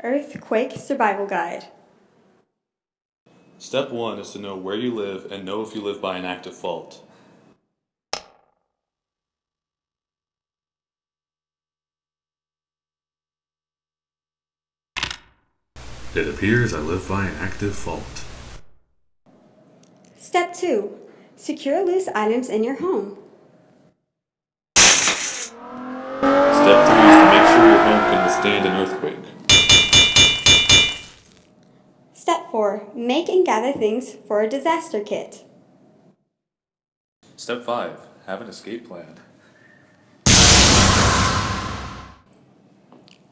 Earthquake Survival Guide. Step 1 is to know where you live and know if you live by an active fault. It appears I live by an active fault. Step 2. Secure loose items in your home. Step 3 is to make sure your home can withstand an earthquake. Step 4. Make and gather things for a disaster kit. Step 5. Have an escape plan.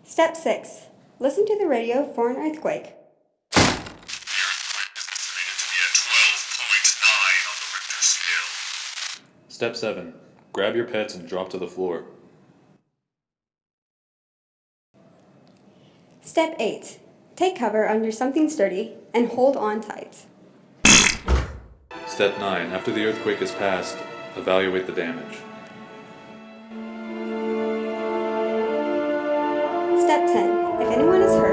Step 6. Listen to the radio for an earthquake. The earthquake is estimated to be at 12.9 on the Richter scale. Step 7. Grab your pets and drop to the floor. Step 8. Take cover under something sturdy and hold on tight. Step 9. After the earthquake has passed, evaluate the damage. Step 10. If anyone is hurt,